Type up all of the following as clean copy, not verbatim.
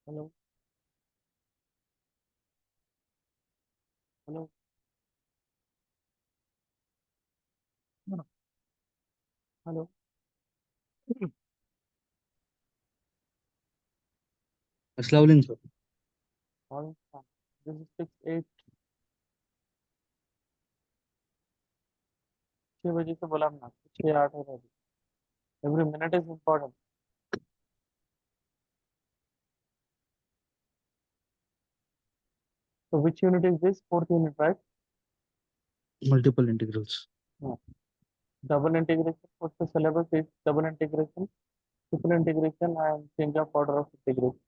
Hello, hello, no, hello. Aslauddin, sir. Morning, sir. This is 6 8 6 बजे से बोला हमने 6 8 हो रहा है. Every minute is important. So which unit is this? Fourth unit, right? Multiple integrals. No. Double integration. What's the syllabus is double integration, triple integration, and change of order of integration.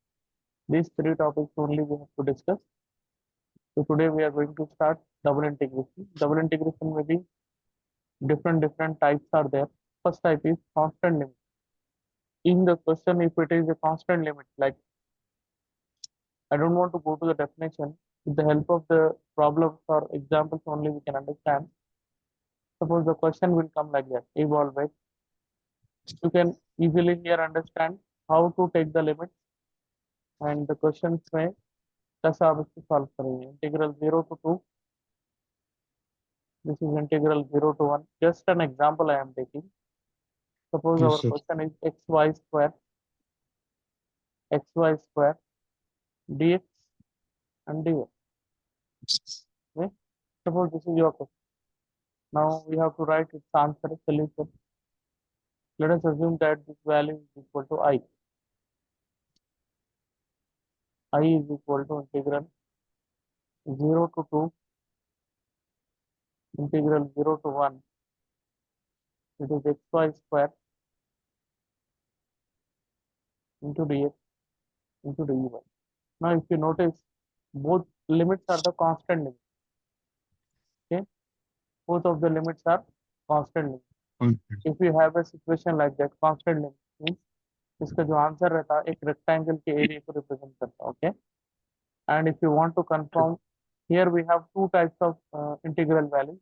These three topics only we have to discuss. So today we are going to start double integration. Double integration may be different types are there. First type is constant limit. In the question, if it is a constant limit, like I don't want to go to the definition. With the help of the problems or examples only we can understand. Suppose the question will come like that, evolve it. You can easily here understand how to take the limits and the questions में कैसे आप इसको solve करेंगे. Integral 0 to 2. This is integral 0 to 1. Just an example I am taking. Suppose Yes, our sir. question is xy square dx and dy. Okay? Suppose this is your question. Now we have to write its answer solution. Let us assume that this value is equal to I. I is equal to integral 0 to 2, integral 0 to 1. It is xy square into dx into dy. Now, if you notice, both limits are the constant limit. Okay, both of the limits are constant limit. Constant. If you have a situation like that, constant limit means इसका जो answer रहता है एक rectangle के area को represent करता है. Okay, and if you want to confirm, here we have two types of integral values.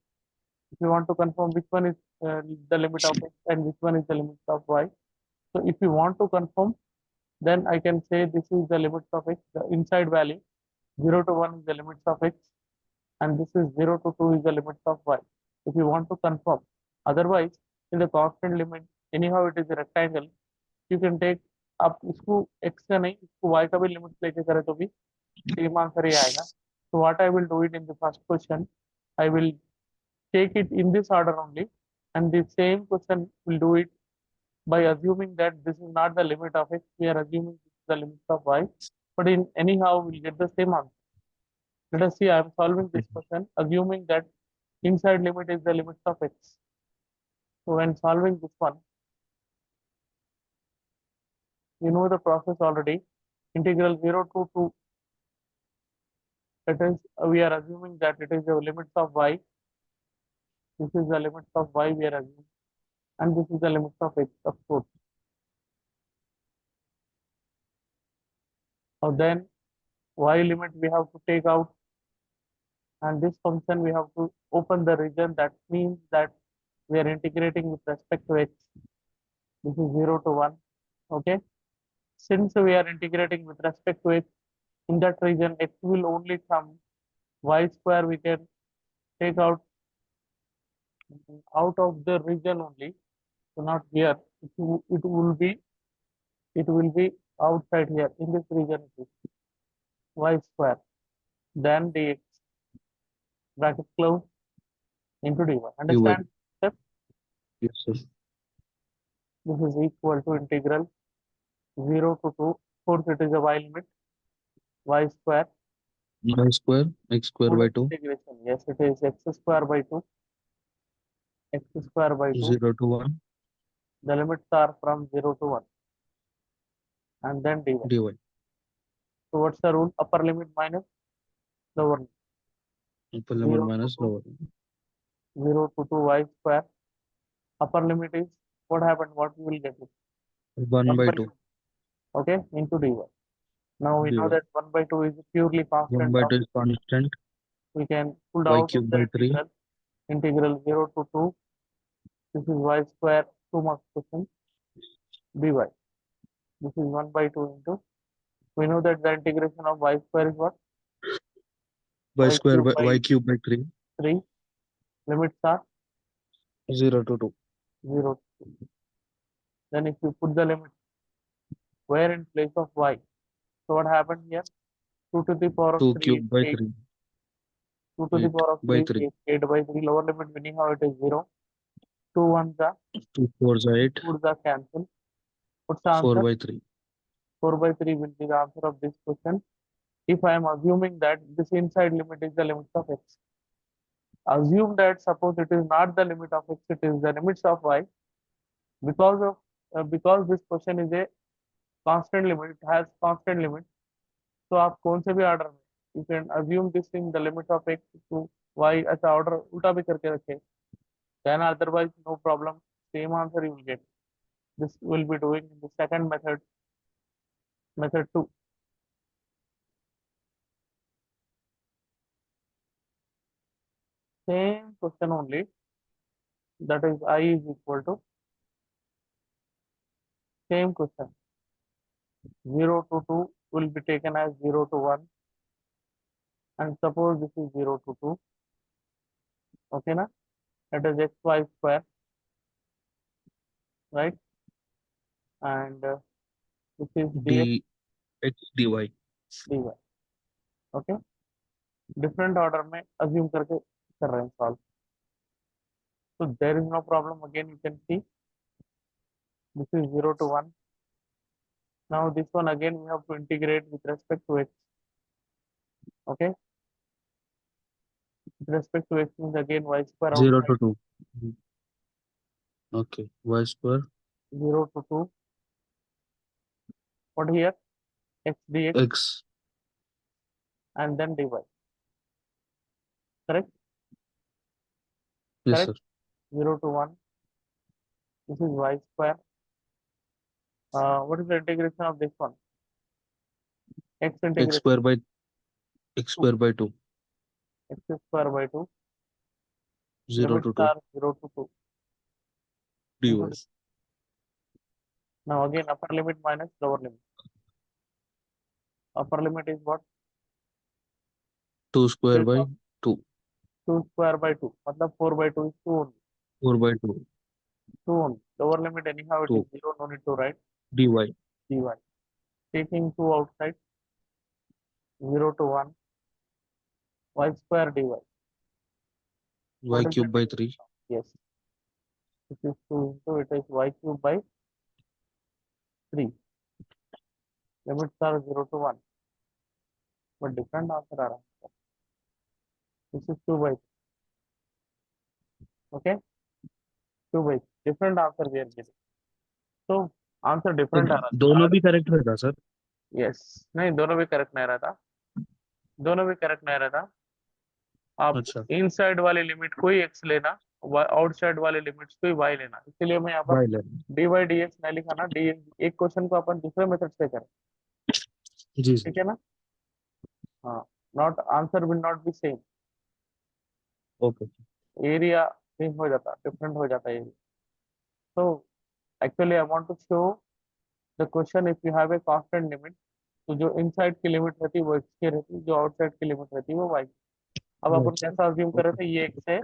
If you want to confirm which one is the limit of x and which one is the limit of y, so if you want to confirm, then I can say this is the limits of x, the inside value 0 to 1 is the limits of x, and this is 0 to 2 is the limits of y. If you want to confirm, otherwise in the constant limit, anyhow it is a rectangle, you can take आप इसको x का नहीं इसको y का भी limit लेके करें तो भी सेम आंसर ही आएगा. So what I will do it in the first question, I will take it in this order only, and the same question will do it by assuming that this is not the limit of x, we are assuming this is the limit of y, but in anyhow we'll get the same answer. Let us see, I am solving this question assuming that inside limit is the limit of x. So when solving this one, you know the process already. Integral 0 to 2, it is we are assuming that it is the limits of y. This is the limits of y we are assuming, and this is the limits of x, of course. Now then y limit we have to take out, and this function we have to open the region. That means that we are integrating with respect to x. This is 0 to 1. Okay. Since we are integrating with respect to x, in that region x will only come, y square we can take out of the region only, so not here. It will be outside here in this region. It is y square then dx bracket close into dy. Dy. Understand? Step. Yes, sir. This is equal to integral 0 to 2. Of course, it is a y limit, y square. Y square, x square Full by 2, integration. Yes, it is x square by 2. X square by 2. 0 to 1, The limits are from 0 to 1. And then dy. dy. So what's the rule? Upper limit minus lower limit. Upper limit 0 to minus 2. lower. 0 to 2 y square. Upper limit is what happened? What we will get it? 1 1 by by 2, 2. Okay, into dy. Now we know dy. that 1 by 2 is purely 1 constant by term. 2 is constant, We can pull y out of cube the by 3, integral. Integral 0 to 2. This is y square 2 marks question dy. This is 1 by 2 into We know that the integration of y square is what? Y square cube by y cube by 3. 3. Limits are 0 to 2. 0 to 2. Then if you put the limit where in place of y, so what happened here? 2 to the power of 2 3 is cube by 8. 3. 2 to the 8 power of by 3 3. is 8 by 3. Lower limit meaning how it is 0. 2 ones are 2 4s are 8. 2 are cancel. What's the 4 answer? by 3. 4 by 3 will be the answer of this question. If I am assuming that this inside limit is the limit of x. Assume that suppose it is not the limit of x, it is the limits of y. Because this question is a constant limit, it has constant limit. तो आप कौन से भी order में you can assume this in the limit of x to y ऐसा order उल्टा भी करके रखे then otherwise no problem same answer you will get this will be doing in the second method method 2 same question only, that is I is equal to same question 0 to 2 will be taken as 0 to 1 and suppose this is 0 to 2, okay na, that is xy square, right, and this is dx dx dy. dy, okay, different order में assume करके कर रहे हैं solve. So there is no problem. Again, you can see this is 0 to 1. Now this one again we have to integrate with respect to x. Okay. With respect to x means again y square 0 outside. to 2. Okay. Y square 0 to 2. What here? X dx x. and then dy. Correct? Yes, Correct? sir. 0 to 1. This is y square. What is the integration of this one? X X integration square by x square by 2. x square by 2. 0 Limits to 2. are 0 to 2. dy. Into this. Now again upper limit minus lower limit. Upper limit is what? 2 square Base by of 2. 2 square by 2. मतलब 4 by 2 is 2 only. 4 by 2. 2 only. Lower limit anyhow it is 2 0, no need to write dy. dy. Taking 2 outside, 0 to 1, y square dy. Y What is the cube by integration? 3. Yes. This is 2 into it is y cube by 3. Limits are 0 to 1. But different answer are. This is 2 by 3. Okay? 2 by 3. Different answer we are getting. So answer तो different आ रहा दोनों भी correct रहता sir. Yes. नहीं दोनों भी correct नहीं रहता. दोनों भी करेक्ट नहीं रहता. आप अच्छा. इनसाइड वाली लिमिट को ही x लेना, आउटसाइड वाले लिमिट्स को ही y लेना. इसलिए मैं यहाँ पर बाय ले. dy dx नहीं लिखा ना. डी एक क्वेश्चन को अपन दूसरे मेथड से करें. जी सर. ठीक है ना. हाँ. Not answer will not be same. Okay. Area change हो जाता, डिफरेंट हो जाता है. so actually I want to show the question if you have a constant limit, तो जो इनसाइड की लिमिट रहती है वो x की रहती है, जो आउटसाइड की लिमिट रहती है वो y. अब अपन कैसा अज्यूम कर रहे थे, ये x है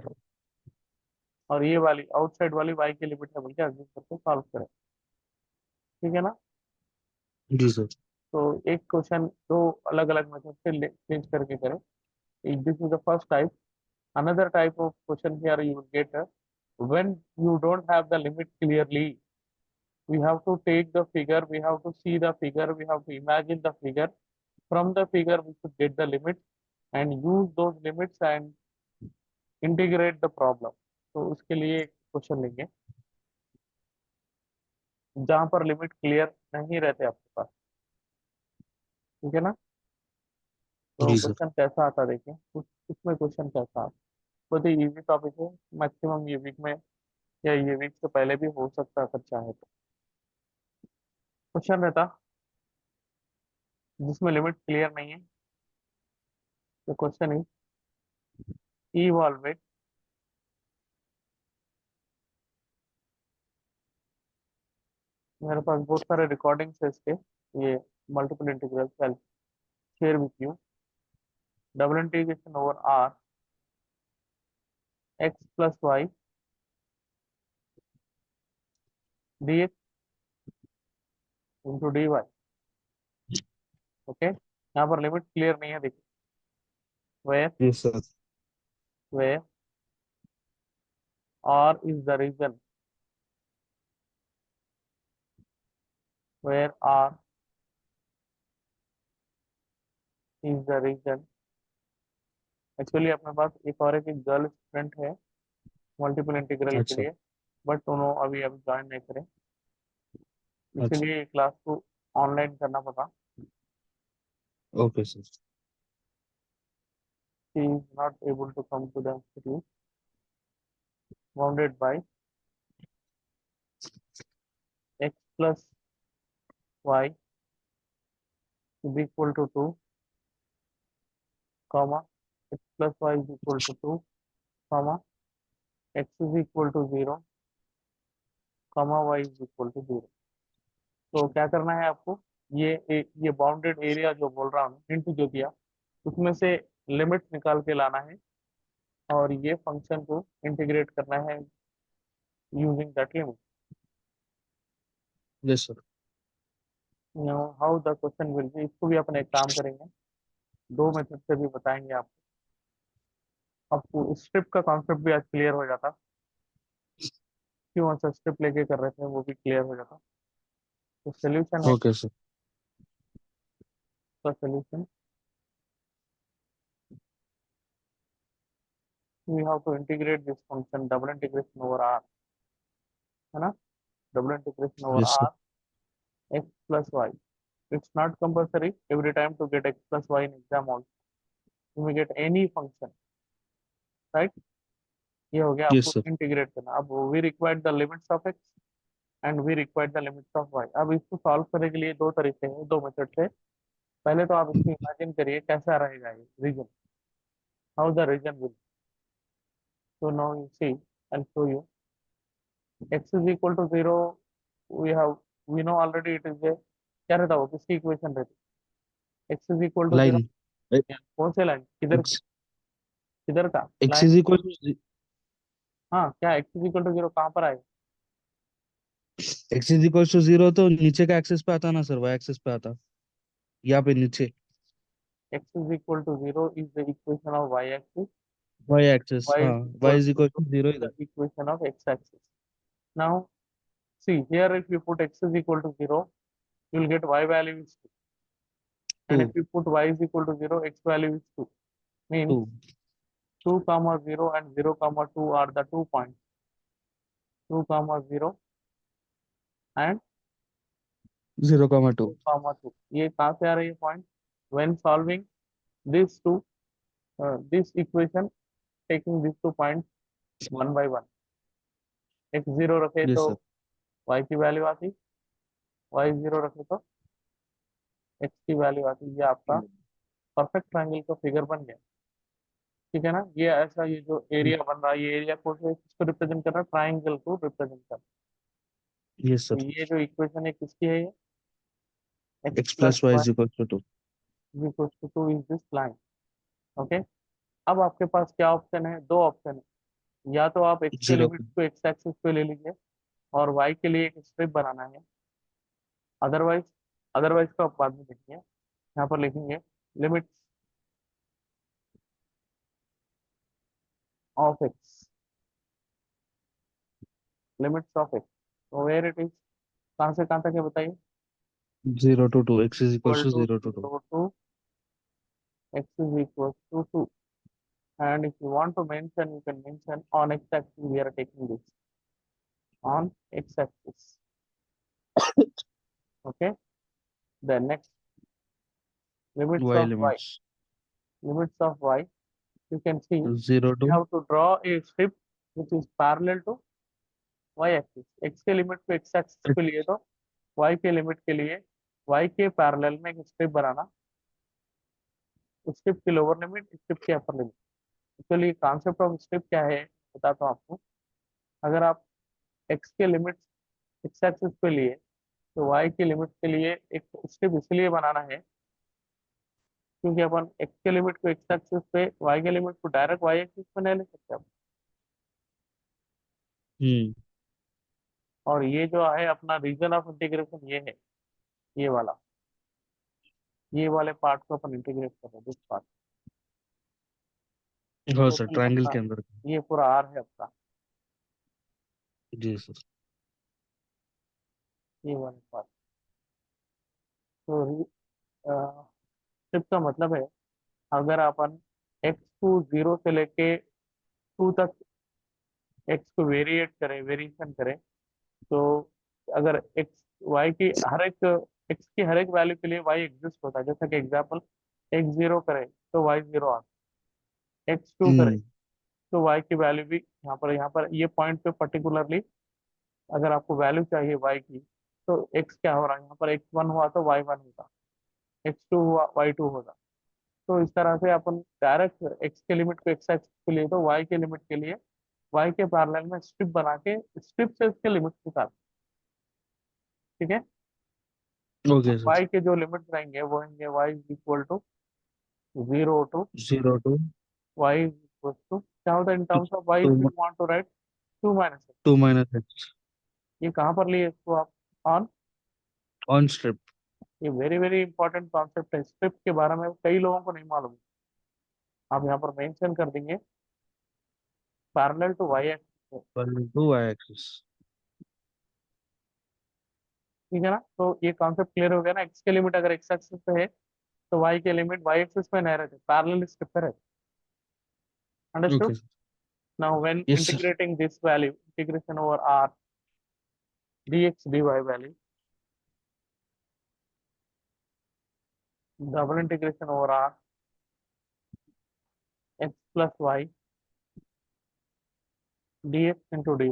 और ये वाली आउटसाइड वाली y की लिमिट है बोल के अज्यूम करके सॉल्व करें. ठीक है ना. जी सर. तो एक क्वेश्चन दो अलग अलग मेथड से चेंज करके करें. This is the first type. Another type of question here you will get when you don't have the limit clearly. We have to take the figure, we have to see the figure, we have to imagine the figure. From the figure, we should get the limit and use those limits and integrate the problem. तो उसके लिए एक question लेंगे जहां पर limit clear नहीं रहते आपके पास. ठीक है ना. तो जी सर. क्वेश्चन कैसा आता देखें. उसमें क्वेश्चन कैसा आता. बहुत ही इजी टॉपिक है. मैक्सिमम ये वीक में या ये वीक से पहले भी हो सकता है अगर चाहे तो. क्वेश्चन रहता जिसमें लिमिट क्लियर नहीं है. तो क्वेश्चन इज evaluate मेरे पास बहुत सारे रिकॉर्डिंग्स है इसके, ये multiple integral share with you. Double integration over R x plus y d x into d y. Okay, यहाँ पर लिमिट क्लियर नहीं है, देखिए। Where Yes, sir. Where R is the region, where R is the region. Actually अपने पास एक और एक गर्ल स्टूडेंट है मल्टीपल इंटीग्रल के अच्छा, लिए, बट उन्होंने अभी अभी ज्वाइन नहीं करे, अच्छा. इसीलिए क्लास को ऑनलाइन करना पड़ा। Okay, sir. She is not able to come to the institute, bounded by x plus y is equal to 2, comma x plus y is equal to 2, comma x is equal to 0, comma y is equal to 0। तो क्या करना है आपको, ये bounded area जो बोल रहा हूँ, हिंट जो दिया, उसमें से लिमिट्स निकाल के लाना है और ये फंक्शन को इंटीग्रेट करना है using that limit. Yes, sir. How the question will be, इसको भी अपन एक काम करेंगे, दो मेथड से भी बताएंगे आपको स्ट्रिप का कॉन्सेप्ट भी आज क्लियर हो जाता, क्यों ऐसा स्ट्रिप लेके कर रहे थे वो भी क्लियर हो जाता। तो सोल्यूशन है, Okay, sir. तो solution we have to integrate this function double integration over R, है ना, double integration over Yes, sir. R x plus y. It's not compulsory every time to get x plus y in exam also, you may get any function, right. ये हो गया Yes, आपको sir. Integrate करना। अब we required the limits of x and we required the limits of y. अब इसको solve करने के लिए दो तरीके हैं, दो मेथड से। पहले तो आप इसको इमेजिन करिए कैसा रहेगा ये region, how the region will. So now you see, I'll show you. X is equal to 0. We have, we know already it is a, क्या रहता हो किसकी इक्वेशन रहती है? X is equal to 0। Line. Eh, कौन से line, किधर X, किधर का X line? is equal to हाँ, क्या x is equal to 0 कहाँ पर आएगा? X is equal to 0 तो नीचे का एक्सेस पे आता ना सर, y एक्सेस पे आता, यहाँ पे नीचे X is equal to 0 is the equation of y axis, y axis, y हाँ, is y equal is to equal 0 to 0 is the इधर. equation of x axis. Now see here, if you put x is equal to 0, you will get y value is 2, and if 2, you put y is equal to 0, x value is 2, means 2, 2 comma 0 and 0 comma 2 are the 2 points, 2 comma 0 and 2 0,2. comma 2। ये कहाँ से आ रही है point? When solving this to this equation, taking this 2 point one by one, x zero रखे Yes, तो sir. Y की value आती, वाई जीरो रखे तो एक्स की वैल्यू आती। ये आपका परफेक्ट ट्रायंगल का फिगर बन गया, ठीक है ना। ये ऐसा, ये जो एरिया बन रहा है, ये एरिया को किसको रिप्रेजेंट कर रहा है? ट्राइंगल को रिप्रेजेंट कर रहा Yes, sir. है। तो ये जो इक्वेशन है किसकी है? ये x X plus plus y y is equal to 2. Equal to 2 is this line. Okay, अब आपके पास क्या ऑप्शन है? दो ऑप्शन है, या तो आप एक्स के 0. लिमिट को एक्स एक्सिस पे ले लीजिए और वाई के लिए एक स्ट्रिप बनाना है, अदरवाइज, अदरवाइज को आप बाद में देखिए, यहाँ पर लिखेंगे limits of x, limits of x, तो वेयर इट इज, कहाँ से कहाँ तक है बताइए? 0 to 2. X is equal equal to to 0 to 2. 0 to x is equal to 2, and if you want to mention, you can mention on x axis we are taking this, on x axis। Okay, the next, limits Y of y, limits. limits of y, you can see 0 you to have to draw a strip which is parallel to y axis। x के limit को x axis पे लिए तो y के limit के लिए y के parallel में एक स्ट्रिप बनाना, स्ट्रिप की लोअर लिमिट, स्ट्रिप की upper limit. Actually concept of strip क्या है बताता हूँ आपको। अगर आप x के लिमिट x एक्सिस पे लिए तो y की लिमिट के लिए एक स्टेप इसलिए बनाना है क्योंकि अपन x के लिमिट को x एक्सिस पे, y के लिमिट को डायरेक्ट y एक्सिस पे नहीं ले सकते अपन। हम्म और ये जो है अपना रीजन ऑफ इंटीग्रेशन ये है, ये वाला, ये वाले पार्ट को अपन इंटीग्रेट कर रहे हैं, दिस पार्ट। हाँ सर, टोटल ट्रायंगल अपना के अंदर। ये पूरा r है अपना, जी सर। ये वाले पार्ट। तो स्ट्रिप का मतलब है अगर अपन x को 0 से लेके 2 तक x को वेरिएट करें, वेरिएशन करें, तो अगर x y की हर एक x की हर एक वैल्यू के लिए y एग्जिस्ट होता है, जैसा कि एग्जांपल x 0 करे तो y 0 आता है, x 2 करे हम्म तो y की वैल्यू भी यहाँ पर ये पॉइंट पे पर्टिकुलरली अगर आपको वैल्यू चाहिए y की, तो x क्या हो रहा है, यहाँ पर x 1 हुआ तो y 1 होगा, x 2 हुआ y 2 होगा। तो इस तरह से अपन डायरेक्ट x के लिमिट को x एक्सिस के लिए तो y के लिमिट के लिए y के पैरेलल में स्ट्रिप बना के स्ट्रिप से उसके लिमिट निकाल, ठीक है। Okay sir. y के जो लिमिट्स रहेंगे वो होंगे y is equal to 0 to 0 to y is equal to क्या होता है in terms of y, if to you want to write 2 minus x। 2 - x ये कहाँ पर लिए इसको आप, ऑन। On strip. ये वेरी वेरी इंपॉर्टेंट कॉन्सेप्ट है, स्ट्रिप के बारे में कई लोगों को नहीं मालूम। आप यहाँ पर मेंशन कर देंगे parallel to y axis, 1 to y axis। ठीक है ना। तो ये कॉन्सेप्ट क्लियर हो गया ना, x के लिमिट अगर x एक्सिस पे है तो y के लिमिट y एक्सिस पे नहीं रहते, पैरेलल स्ट्रिप पे रहते। Understood. Okay sir. Now when yes sir. Integrating this value, integration over r dx dy value, double integration over r x plus y dx into dy,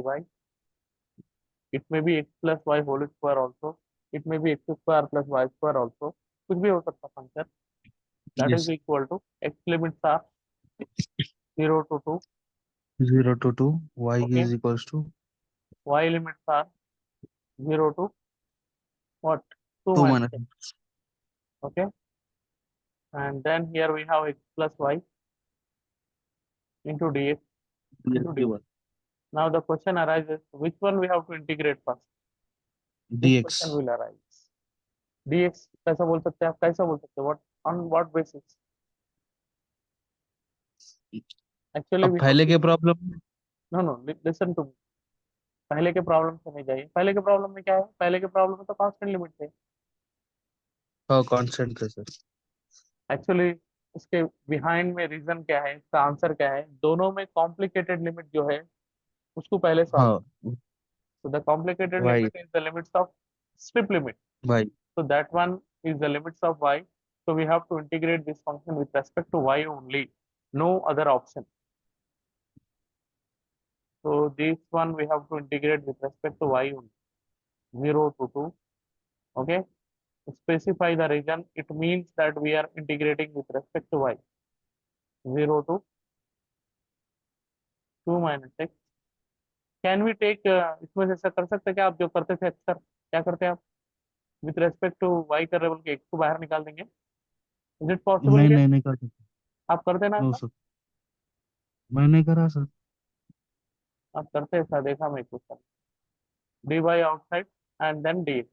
it may be x plus y whole square also, it may be x square plus y square also, कुछ भी हो सकता function, that is yes. equal to x limits are 0 to 2, 0 to 2, y okay, is equals to y limits are 0 to what, 2 2 minus minus x, okay, and then here we have x plus y into dx yes, into dy. dy Now the question arises, which one we have to integrate first? This question dx। will arise. dx कैसा बोल सकते हैं आप, कैसा बोल सकते हैं, what, on what basis? Actually अब we have पहले to, के problem. no no, listen to me. पहले के प्रॉब्लम से नहीं जाइए, पहले के प्रॉब्लम में क्या है, पहले के प्रॉब्लम में तो कांस्टेंट लिमिट थे। हाँ, कांस्टेंट है सर। एक्चुअली इसके बिहाइंड में रीजन क्या है, इसका आंसर क्या है, दोनों में कॉम्प्लिकेटेड लिमिट जो है उसको पहले सॉल्व। हाँ so the complicated भाई। limit is the limits of strip limit, भाई। so that one is the limits of y, so we have to integrate this function with respect to y only, no other option. So this one we have to integrate with respect to y only, 0 to 2, okay. Specify the region, it means that we are integrating with respect to y, 0 to 2 minus x. Can we take, इसमें से ऐसा कर सकते हैं क्या आप जो करते थे अक्सर, क्या करते हैं आप, विथ रेस्पेक्ट टू वाई कर रहे बोल के एक्स को बाहर निकाल देंगे, इज इट पॉसिबल नहीं ये, नहीं नहीं कर सकते। आप करते ना नो ऐसा, सर, मैं नहीं करा सर। आप करते ऐसा, देखा मैं question, dy outside and then dx,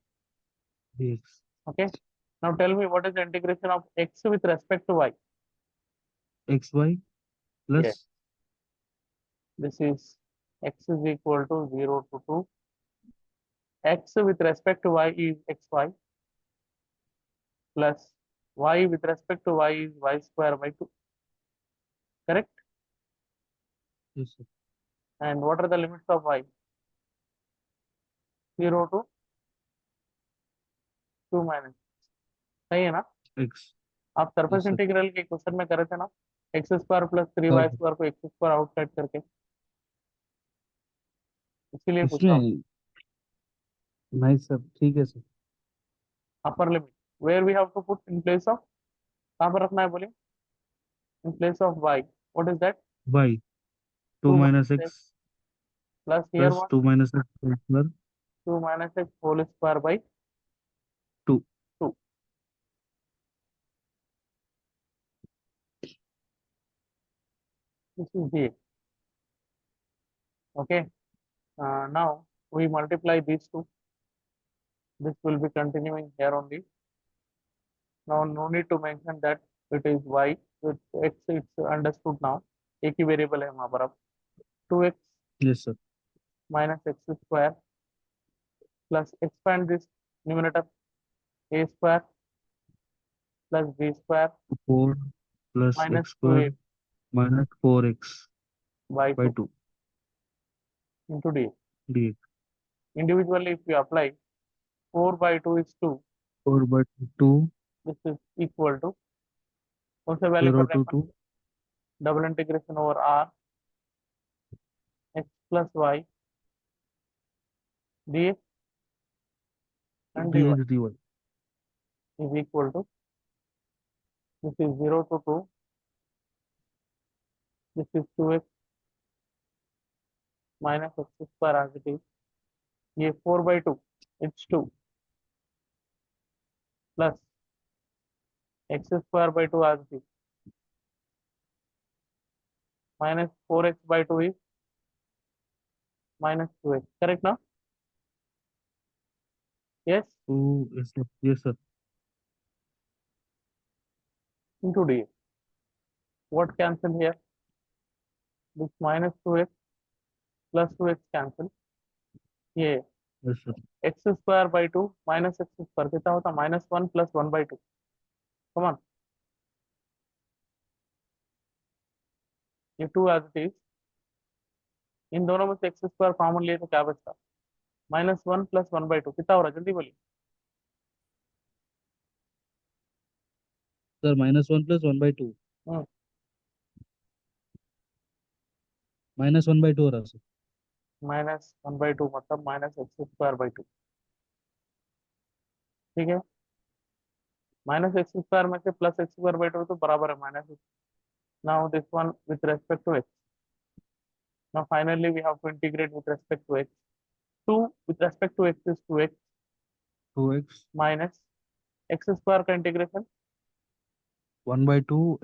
dx। okay. Now tell me what is the integration of x with respect to y. X y Yes, plus. this is x is equal to 0 to 2, x with respect to y is xy plus y with respect to y is y square by 2, correct. Yes sir. And what are the limits of y, 0 to 2 minus, सही है ना। X. आप surface yes sir. Integral के question में करे थे ना, x square plus three हाँ वाई सर। स्क्वायर को एक्स स्क्वायर आउटसाइड करके, इसीलिए पूछ रहा हूँ। इसमें नहीं सर, ठीक है sir. Upper limit where we have to put in place of, कहाँ पर रखना है बोलिए, in place of y, what is that, y to 2 minus minus x x plus here plus what, 2 - x square. 2 minus x whole square by This is dx. Okay. Now we multiply these two. This will be continuing here only. Now no need to mention that it is y with x. It's understood now. एक ही variable है वहाँ पर अब 2x Yes, sir. minus x square plus expand this numerator a square plus b square 4 plus minus x square 2a minus 4x by by 2 2 into dx. dx. Individually, if you apply 4 by 2 is 2, 4 by 2, this is equal to कौन से value 0 कर रहे to हैं अपन 2, double integration over r x plus y dx and dy dx dy. is equal to this is 0 to 2, this is 2x minus x square as it is. ये 4 by 2 it's 2 plus x square by 2 as it is minus 4x by 2 is minus 2x. Correct now? Yes, 2, yes, sir. Yes, sir. into dx. What cancel here? This minus 2x plus 2x cancel. ये Yes, sir. x square by 2 minus x square कितना होता minus 1 plus 1 by 2. Come on. ये 2 as it is. इन दोनों में से x square common लिए तो क्या बचता minus 1 plus 1 by 2 कितना हो रहा है जल्दी बोलिए Sir, minus 1 plus 1 by 2. Hmm Minus 1 by 2 हो रहा है, sir. minus 1 by 2 मतलब minus x square by 2. ठीक है minus x square में से plus x square by 2 तो बराबर है minus. Now this one with respect to x. Now finally we have to integrate with respect to x. 2 with respect to x is 2x 2x minus x square का integration 1 by 2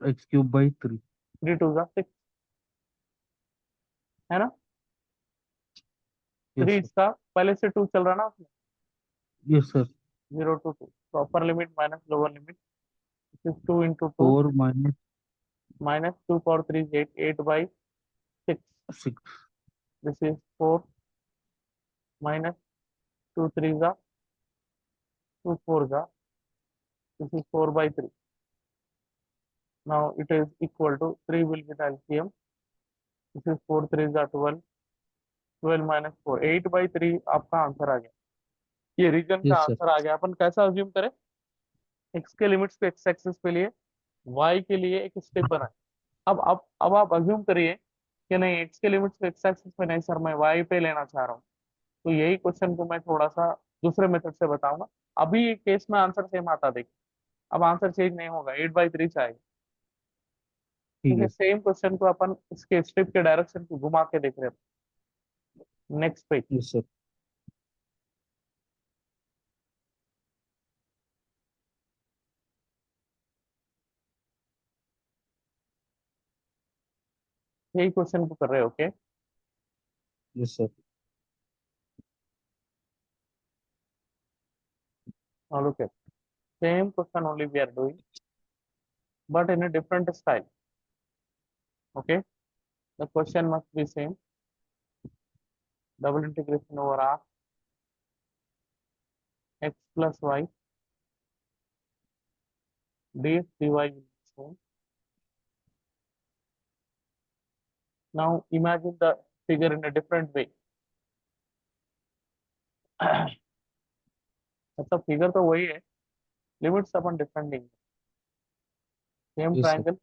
x cube by 3. 3 2 जा 6 है ना Yes, 3 sir. इसका पहले से 2 चल रहा ना उसमें Yes, sir. 0 to 2 so upper limit minus lower limit this is 2 into 2 4 minus minus 2 power 3 is 8 8 by 6 6. this is 4 minus 2 3 जा 2 4 जा this is 4 by 3 now it is equal to 3 will be the LCM this is 4 3 जा 12 12 minus 4 8 by 3 आपका answer आ गया ये reason का Yes, sir. Answer आ गया अपन कैसा assume करें x के लिमिट्स पे x एक्सिस पे लिए y के लिए एक स्टेप बनाए अब आप अज्यूम करिए कि नहीं x के लिमिट्स पे x एक्सिस पे नहीं सर मैं y पे लेना चाह रहा हूँ तो यही क्वेश्चन को मैं थोड़ा सा दूसरे मेथड से बताऊंगा अभी केस में आंसर सेम आता देखिए अब आंसर चेंज नहीं होगा 8/3 चाहिए ठीक ठीक है है. सेम क्वेश्चन को अपन इसके स्टेप के डायरेक्शन को घुमा के देख रहे हैं नेक्स्ट पेज Yes, sir. यही क्वेश्चन को कर रहे हो okay Yes, sir. now look at same question only we are doing but in a different style okay the question must be same double integration over r x plus y dx dy will be same now imagine the figure in a different way मतलब figure तो वही है limits अपन different देंगे same Yes, sir. Triangle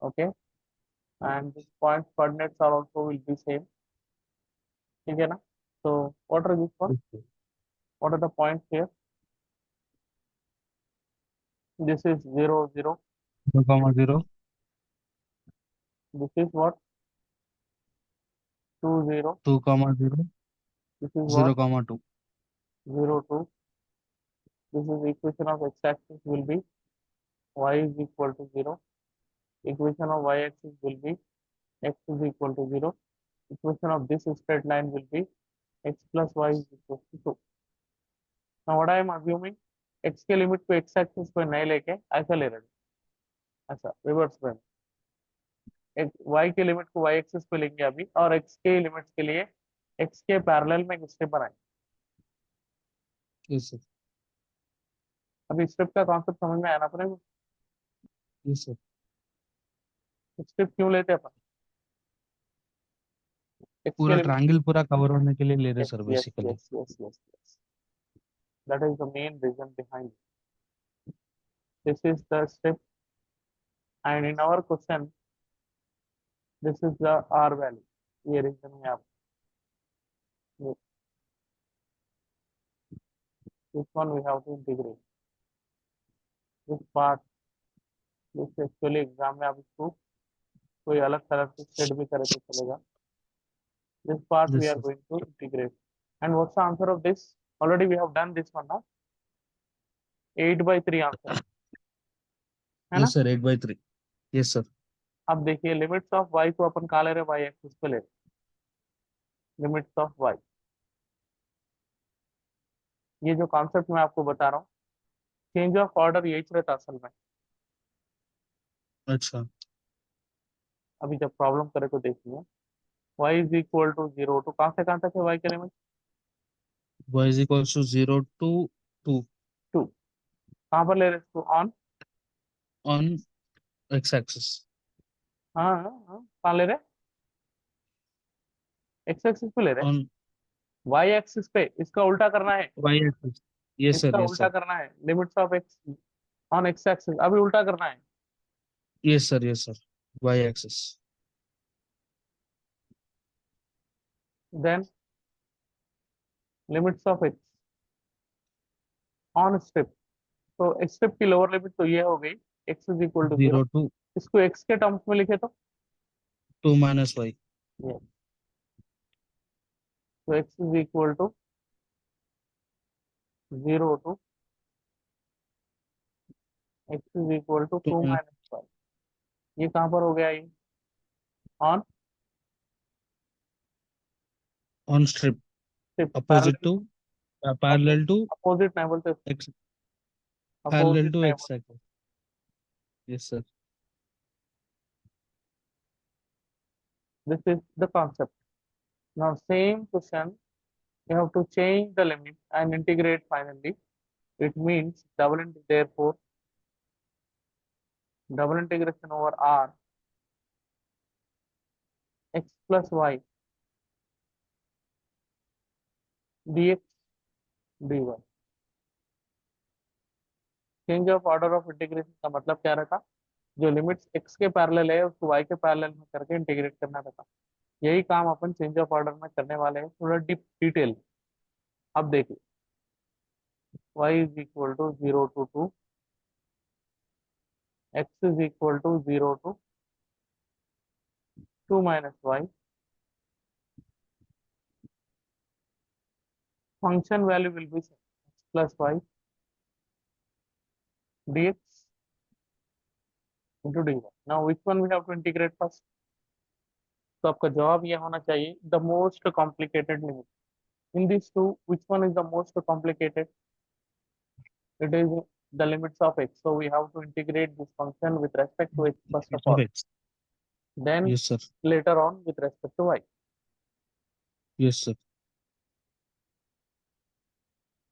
okay and this point coordinates are also will be same ठीक है ना so what are these ones Yes, sir. what are the points here this is 0 0 0, comma 0, this is what 2 0 2, comma 0, this is 0, what comma 2. 0 2 this is equation of x axis will be y is equal to 0 equation of y-axis will be x is equal to 0. Equation of this straight line will be x plus y is equal to 2. Now what I am assuming, x के limit को x axis पे नहीं लेके ऐसा ले रहे हैं, ऐसा रिवर्स में y के लिमिट को y एक्सिस पे लेंगे अभी, और x के लिमिट्स के लिए x के पैरेलल में एक स्टेप बनाएंगे। Yes sir. अभी स्टेप का कॉन्सेप्ट समझ में आना पड़ेगा। Yes sir. स्टेप क्यों लेते हैं अपन? x के पूरा लिमिट, ट्रायंगल पूरा कवर होने के लिए ले रहे yes sir yes basically. yes yes yes yes, that is the main reason behind it. This is the step, and in our question this is the r value, ये reason में आप this one we have to integrate this part. this actually exam में आप इसको कोई अलग तरह से सेट भी करे तो चलेगा। this part we yes are sir. going to integrate, and what's the answer of this? Already we have done this one now, 8/3 answer है ना। Yes sir 8/3। Yes sir. अब देखिए लिमिट्स ऑफ y को अपन कहा ले रहे y एक्सिस पे ले लिमिट्स ऑफ y, ये जो कॉन्सेप्ट मैं आपको बता रहा हूँ, चेंज ऑफ ऑर्डर यही रहता असल में। अच्छा। अभी जब प्रॉब्लम करे तो देखिए y is equal to 0 to कहाँ तक है y के limit? y is equals to 0 to 2 2। कहाँ पर ले रहे इसको? On, on x axis। हाँ हाँ हाँ, कहाँ ले रहे? एक्स एक्सिस पे ले रहे, on y एक्सिस पे इसका उल्टा करना है, y axis। Yes sir. इसका यस उल्टा सर। करना है, limits of x on x axis अभी उल्टा करना है। Yes sir. Yes sir y axis। Then limits of x on step, तो स्टेप की लोअर लिमिट तो ये हो गई x is equal to 0। 0 to इसको एक्स के टर्म्स में लिखे तो 2 minus y। ये, तो x is equal to 0 to x is equal to 2 2 minus y. ये कहाँ पर हो गया? ये on on strip step opposite parallel, to parallel to opposite नहीं बोलते, x, parallel अपोजिट to नहीं x बोलते। axis। yes sir। This is the concept. Now same question, you have to change the limit and integrate finally. It means therefore double integration over r x plus y dx dy। Change of order of integration का मतलब क्या रहता? जो limits x के parallel है उसको y के parallel में करके इंटीग्रेट करना रहता। यही काम अपन चेंज ऑफ ऑर्डर में करने वाले हैं, थोड़ा डीप डिटेल। अब देखिए y is equal to 0 to 2, x is equal to 0 to 2 minus y, function value will be x plus y dx into dy। now which one we have to integrate first? तो आपका जवाब ये होना चाहिए the most complicated limit in this two, which one is the most complicated? It is the limits of x, so we have to integrate this function with respect to x first of Limits of all, x। then yes sir। later on with respect to y। yes sir।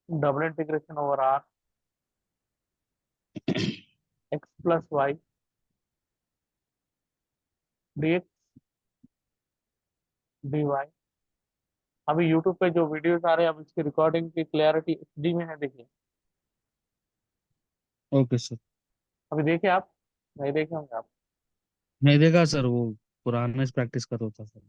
double integration over r x plus y dx dy। अभी YouTube पे जो videos आ रहे हैं अब इसकी recording की clarity HD में है, देखिए। Okay sir. अभी देखे आप? नहीं देखे होंगे आप। नहीं देखा सर, वो पुराने से प्रैक्टिस कर रहा था sir.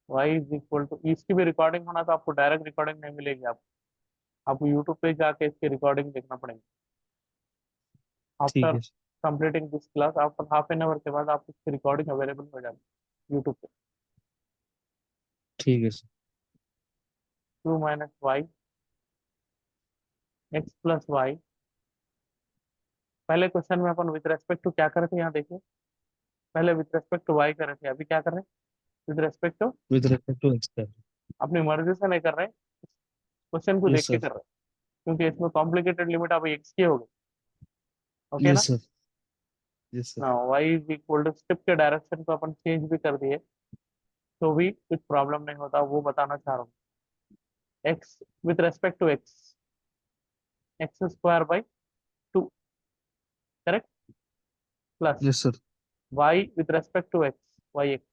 y is equal to, इसकी भी रिकॉर्डिंग होना तो आपको डायरेक्ट रिकॉर्डिंग नहीं मिलेगी, आपको यूट्यूब पे जाके इसकी रिकॉर्डिंग देखना पड़ेगी। ठीक आफ्टर है sir. Completing this class after half an hour के बाद आपको इसकी रिकॉर्डिंग अवेलेबल हो जाएगी यूट्यूब पे। ठीक है sir. 2 minus y x plus y, पहले क्वेश्चन में अपन विद रेस्पेक्ट टू क्या करे थे यहाँ देखिए, पहले विद रेस्पेक्ट टू वाई कर रहे थे, अभी क्या कर रहे हैं, with respect to, with respect to x square. अपनी मर्जी से नहीं कर रहे, क्वेश्चन को देख Yes के sir. कर रहे हैं, क्योंकि इसमें कॉम्प्लिकेटेड लिमिट अब एक्स की हो गई। ओके ना। Yes sir. Yes sir. ना y is equal to, step के डायरेक्शन को अपन चेंज भी कर दिए तो भी कुछ प्रॉब्लम नहीं होता, वो बताना चाह रहा हूँ। X with respect to x, x square by 2, correct, plus Yes sir. Y with respect to x, y x,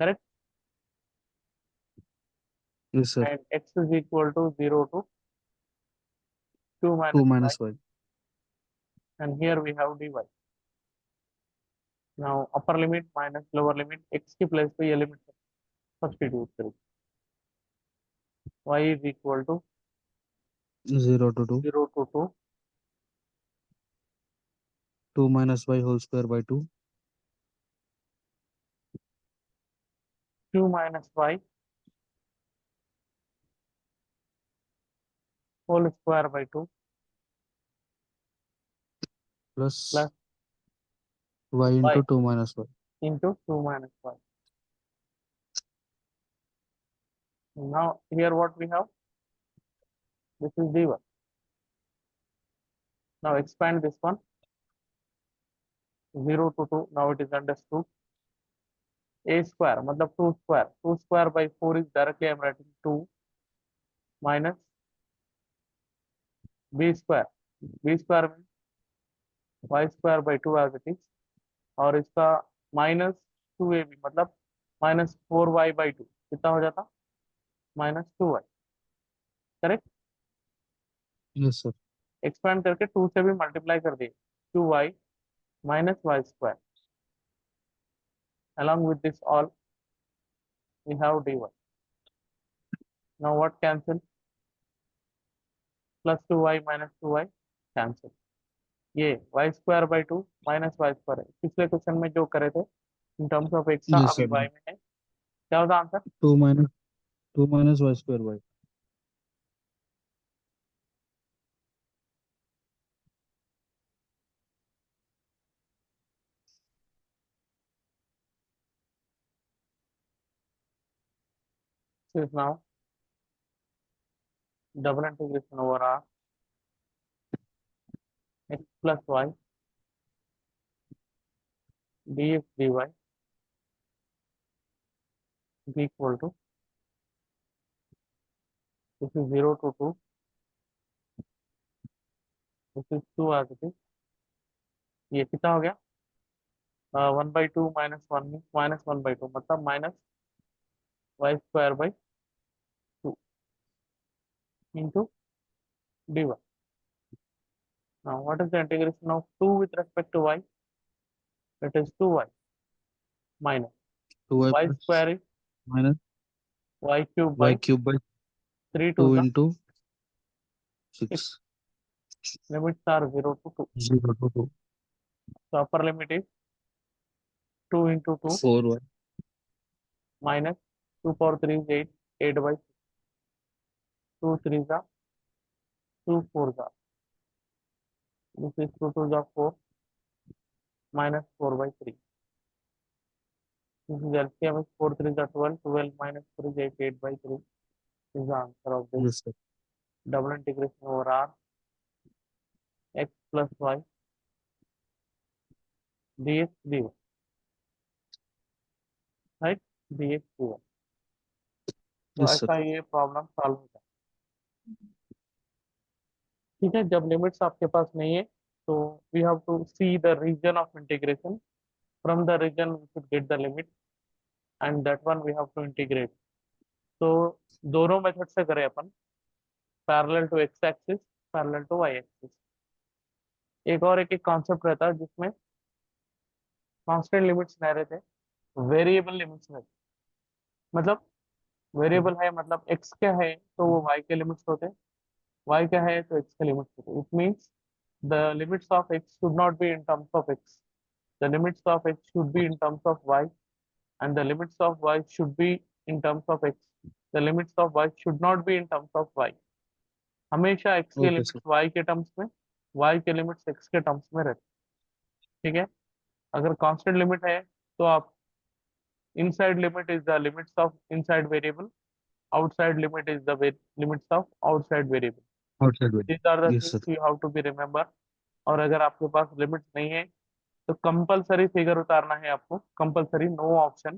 correct, Yes sir. And x is equal to 0 to 2 2 minus y, minus y. and here we have dy. Now upper limit minus lower limit, x की place पे ये limit substitute करें, y is equal to 0 to 2. 0 to 2, 2 minus y whole square by 2. 2 minus y whole square by 2 Plus plus y y into 2 minus y. into 2 minus y. Now here what we have, this is dy. Now expand this one, 0 to 2, now it is understood. A square मतलब 2 square, 2 square by 4 is directly I am writing 2 minus b square, b square means y square by 2 as it is, और इसका minus 2ab मतलब minus 4y by 2 कितना हो जाता, minus 2y, correct. Yes sir. Expand करके 2 से भी multiply कर दिए, 2y minus y square, along with this all we have dy. Now what cancel, plus 2y minus 2y cancel, ये y square by 2 minus y square है, पिछले question में जो करे थे इन टर्म्स ऑफ एक्स था, Yes अभी sir. y में है, क्या होता answer, 2 minus y square y. is now double integration over r x plus y dx dy is equal to, this is 0 to 2, this is 2 as it is, ये कितना हो गया, 1/2 minus 1 means minus 1/2 मतलब minus y square by 2 into dy. Now what is the integration of 2 with respect to y, it is 2y minus 2y y plus square is minus y cube y by cube by 3 to 2 the into 6, 6. limits are 0 to 2, 0 to 2. so upper limit is 2 into 2 4y. minus 2 power 3 is 8, 8 by 2 3 is 2 4 is, this is 2 2 is 4 minus 4 by 3, this is LCM is 4 3 is 12, 12 minus 3 is 8, 8 by 3 is the answer of this. Yes sir. Double integration over r x plus y dx dy, right, dx dy. तो Yes sir. ऐसा ये problem solve होता है, ठीक है। जब limits आपके पास नहीं है तो we have to see the region of integration, from the region we should get the limit and that one we have to integrate. तो दोनों मेथड से करें अपन, parallel to X axis, parallel to Y axis. एक और एक concept रहता है जिसमें कांस्टेंट लिमिट्स नहीं रहते, वेरिएबल लिमिट्स रहते, मतलब वेरिएबल है मतलब एक्स क्या है तो वो वाई के लिमिट्स होते हैं, y क्या है तो x के लिमिट्स होते हैं। It means the limits of x should not be in terms of x, the limits of x should be in terms of y, and the limits of y should be in terms of x, the limits of y should not be in terms of y। हमेशा x के Okay sir. Limits y के terms में, y के limits x के terms में रहते हैं, ठीक है। अगर कांस्टेंट लिमिट है तो आप inside limit is the limits of inside variable, outside limit is the limits of outside variable. Outside wait. These are the yes things sir. you have to be remember. और अगर आपके पास limits नहीं है तो compulsory figure उतारना है आपको, compulsory, no option.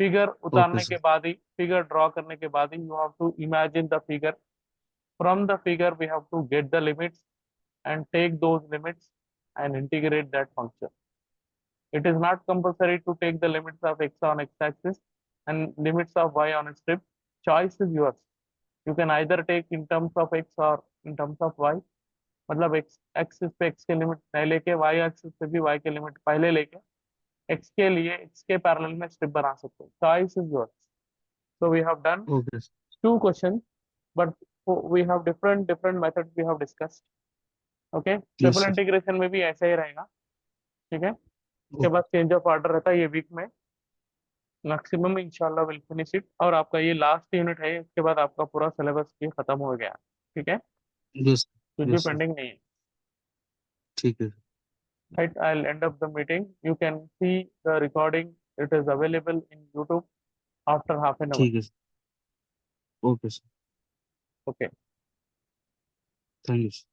Figure okay उतारने के सर। बाद ही, फिगर ड्रॉ करने के बाद ही you have to imagine the figure, from the figure we have to get the limits and take those limits and integrate that function. It is not compulsory to take the limits of x on x-axis and limits of y on a strip. Choice is yours. You can either take in terms of x or in terms of y. मतलब x axis पे x के limit नहीं लेके y axis पे भी y के limit पहले लेके x के लिए x के पैरेलल में स्ट्रिप बना सकते हो। Choice is yours. So we have done okay sir. two questions, but we have different methods we have discussed. Okay, yes triple sir. Integration में भी ऐसा ही रहेगा। ठीक है, उसके ओके। बाद चेंज ऑफ ऑर्डर रहता है ये वीक में, मैक्सिमम इंशाल्लाह विल फिनिश इट। और आपका ये लास्ट यूनिट है, इसके बाद आपका पूरा सिलेबस ये खत्म हो गया। ठीक है, यस। कुछ भी यस सर। पेंडिंग नहीं है। ठीक है। Right, I'll end up the meeting. You can see the recording. It is available in YouTube after half an hour. ठीक है sir. Okay sir. Okay. Thank you sir.